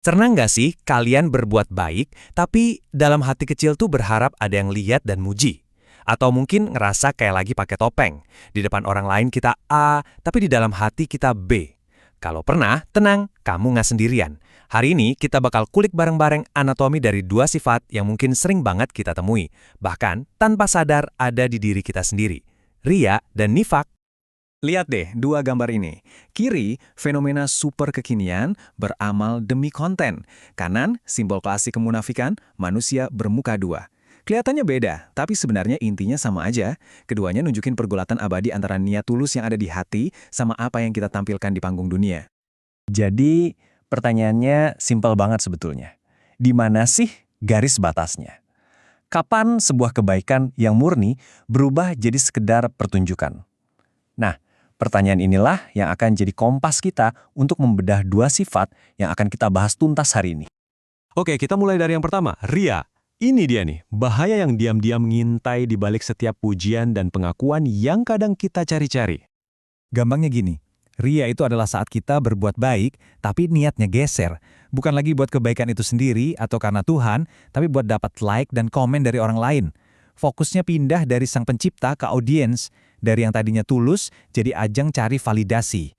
Pernah nggak sih kalian berbuat baik, tapi dalam hati kecil tuh berharap ada yang lihat dan muji? Atau mungkin ngerasa kayak lagi pakai topeng. Di depan orang lain kita A, tapi di dalam hati kita B. Kalau pernah, tenang, kamu nggak sendirian. Hari ini kita bakal kulik bareng-bareng anatomi dari dua sifat yang mungkin sering banget kita temui. Bahkan tanpa sadar ada di diri kita sendiri. Ria dan nifak. Lihat deh dua gambar ini. Kiri, fenomena super kekinian, beramal demi konten. Kanan, simbol klasik kemunafikan, manusia bermuka dua. Kelihatannya beda, tapi sebenarnya intinya sama aja. Keduanya nunjukin pergulatan abadi antara niat tulus yang ada di hati sama apa yang kita tampilkan di panggung dunia. Jadi, pertanyaannya simpel banget sebetulnya. Di mana sih garis batasnya? Kapan sebuah kebaikan yang murni berubah jadi sekedar pertunjukan? Nah, pertanyaan inilah yang akan jadi kompas kita untuk membedah dua sifat yang akan kita bahas tuntas hari ini. Oke, kita mulai dari yang pertama, ria. Ini dia nih, bahaya yang diam-diam ngintai di balik setiap pujian dan pengakuan yang kadang kita cari-cari. Gampangnya gini, ria itu adalah saat kita berbuat baik, tapi niatnya geser. Bukan lagi buat kebaikan itu sendiri atau karena Tuhan, tapi buat dapat like dan komen dari orang lain. Fokusnya pindah dari sang pencipta ke audiens, dari yang tadinya tulus jadi ajang cari validasi.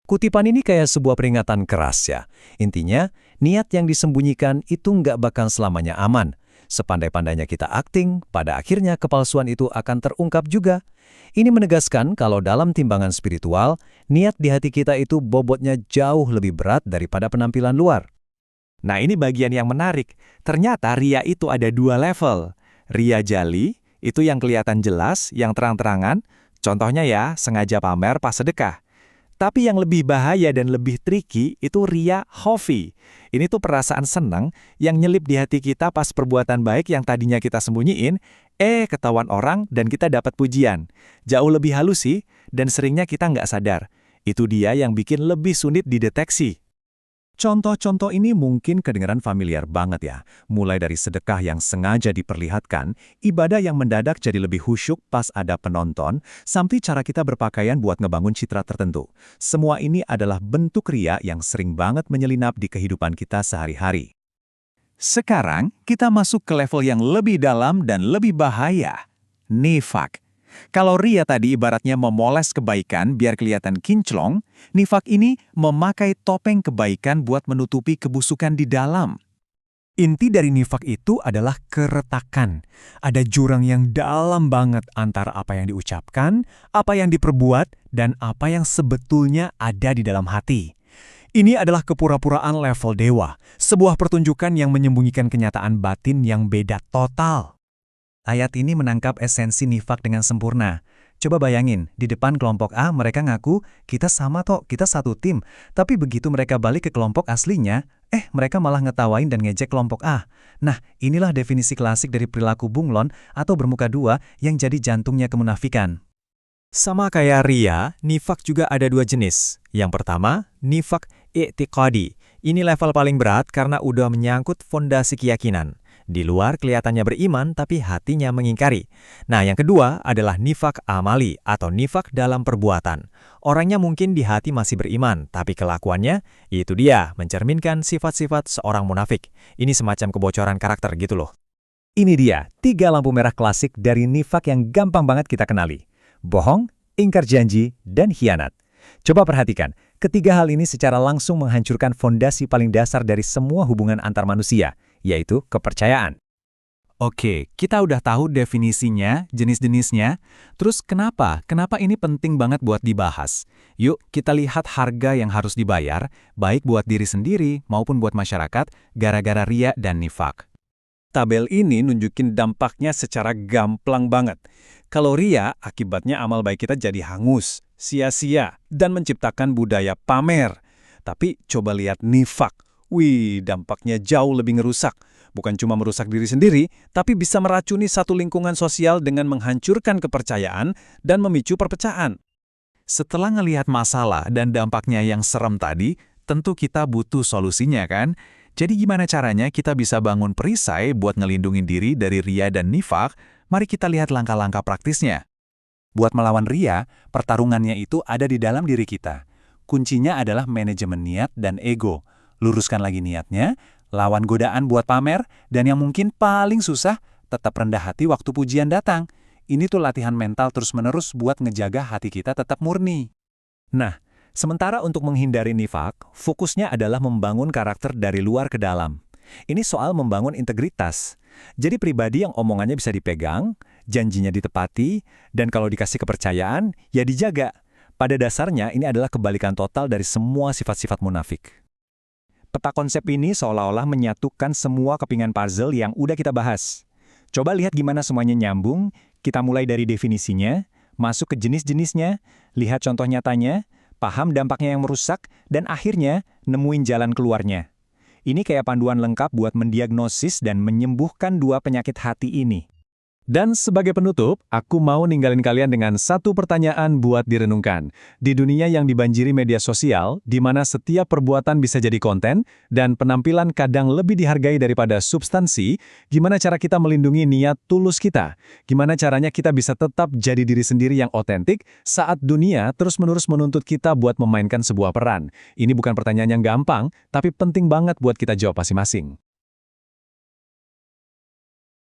Kutipan ini kayak sebuah peringatan keras ya. Intinya, niat yang disembunyikan itu nggak bakal selamanya aman. Sepandai-pandainya kita akting, pada akhirnya kepalsuan itu akan terungkap juga. Ini menegaskan kalau dalam timbangan spiritual, niat di hati kita itu bobotnya jauh lebih berat daripada penampilan luar. Nah, ini bagian yang menarik. Ternyata ria itu ada dua level. Ria jali, itu yang kelihatan jelas, yang terang-terangan. Contohnya ya, sengaja pamer pas sedekah. Tapi yang lebih bahaya dan lebih tricky itu ria hofi. Ini tuh perasaan senang yang nyelip di hati kita pas perbuatan baik yang tadinya kita sembunyiin, ketahuan orang dan kita dapat pujian. Jauh lebih halus sih, dan seringnya kita nggak sadar. Itu dia yang bikin lebih sulit dideteksi. Contoh-contoh ini mungkin kedengaran familiar banget ya. Mulai dari sedekah yang sengaja diperlihatkan, ibadah yang mendadak jadi lebih khusyuk pas ada penonton, sampai cara kita berpakaian buat ngebangun citra tertentu. Semua ini adalah bentuk ria yang sering banget menyelinap di kehidupan kita sehari-hari. Sekarang, kita masuk ke level yang lebih dalam dan lebih bahaya. Nifak. Kalau ria tadi ibaratnya memoles kebaikan biar kelihatan kinclong, nifak ini memakai topeng kebaikan buat menutupi kebusukan di dalam. Inti dari nifak itu adalah keretakan. Ada jurang yang dalam banget antara apa yang diucapkan, apa yang diperbuat, dan apa yang sebetulnya ada di dalam hati. Ini adalah kepura-puraan level dewa, sebuah pertunjukan yang menyembunyikan kenyataan batin yang beda total. Ayat ini menangkap esensi nifak dengan sempurna. Coba bayangin, di depan kelompok A mereka ngaku, kita sama tok, kita satu tim. Tapi begitu mereka balik ke kelompok aslinya, mereka malah ngetawain dan ngejek kelompok A. Nah, inilah definisi klasik dari perilaku bunglon atau bermuka dua yang jadi jantungnya kemunafikan. Sama kayak ria, nifak juga ada dua jenis. Yang pertama, nifak i'tiqadi. Ini level paling berat karena udah menyangkut fondasi keyakinan. Di luar kelihatannya beriman, tapi hatinya mengingkari. Nah, yang kedua adalah nifak amali atau nifak dalam perbuatan. Orangnya mungkin di hati masih beriman, tapi kelakuannya, itu dia, mencerminkan sifat-sifat seorang munafik. Ini semacam kebocoran karakter gitu loh. Ini dia, 3 lampu merah klasik dari nifak yang gampang banget kita kenali. Bohong, ingkar janji, dan khianat. Coba perhatikan, ketiga hal ini secara langsung menghancurkan fondasi paling dasar dari semua hubungan antar manusia, yaitu kepercayaan. Oke, kita udah tahu definisinya, jenis-jenisnya. Terus kenapa? Kenapa ini penting banget buat dibahas? Yuk, kita lihat harga yang harus dibayar, baik buat diri sendiri maupun buat masyarakat, gara-gara ria dan nifak. Tabel ini nunjukin dampaknya secara gamblang banget. Kalau ria, akibatnya amal baik kita jadi hangus, sia-sia, dan menciptakan budaya pamer. Tapi coba lihat nifak. Wih, dampaknya jauh lebih ngerusak. Bukan cuma merusak diri sendiri, tapi bisa meracuni satu lingkungan sosial dengan menghancurkan kepercayaan dan memicu perpecahan. Setelah ngelihat masalah dan dampaknya yang serem tadi, tentu kita butuh solusinya kan? Jadi gimana caranya kita bisa bangun perisai buat ngelindungin diri dari ria dan nifak? Mari kita lihat langkah-langkah praktisnya. Buat melawan ria, pertarungannya itu ada di dalam diri kita. Kuncinya adalah manajemen niat dan ego. Luruskan lagi niatnya, lawan godaan buat pamer, dan yang mungkin paling susah, tetap rendah hati waktu pujian datang. Ini tuh latihan mental terus-menerus buat ngejaga hati kita tetap murni. Nah, sementara untuk menghindari nifak, fokusnya adalah membangun karakter dari luar ke dalam. Ini soal membangun integritas. Jadi pribadi yang omongannya bisa dipegang, janjinya ditepati, dan kalau dikasih kepercayaan, ya dijaga. Pada dasarnya ini adalah kebalikan total dari semua sifat-sifat munafik. Peta konsep ini seolah-olah menyatukan semua kepingan puzzle yang udah kita bahas. Coba lihat gimana semuanya nyambung, kita mulai dari definisinya, masuk ke jenis-jenisnya, lihat contoh nyatanya, paham dampaknya yang merusak, dan akhirnya nemuin jalan keluarnya. Ini kayak panduan lengkap buat mendiagnosis dan menyembuhkan dua penyakit hati ini. Dan sebagai penutup, aku mau ninggalin kalian dengan satu pertanyaan buat direnungkan. Di dunia yang dibanjiri media sosial, di mana setiap perbuatan bisa jadi konten, dan penampilan kadang lebih dihargai daripada substansi, gimana cara kita melindungi niat tulus kita? Gimana caranya kita bisa tetap jadi diri sendiri yang otentik saat dunia terus-menerus menuntut kita buat memainkan sebuah peran? Ini bukan pertanyaan yang gampang, tapi penting banget buat kita jawab masing-masing.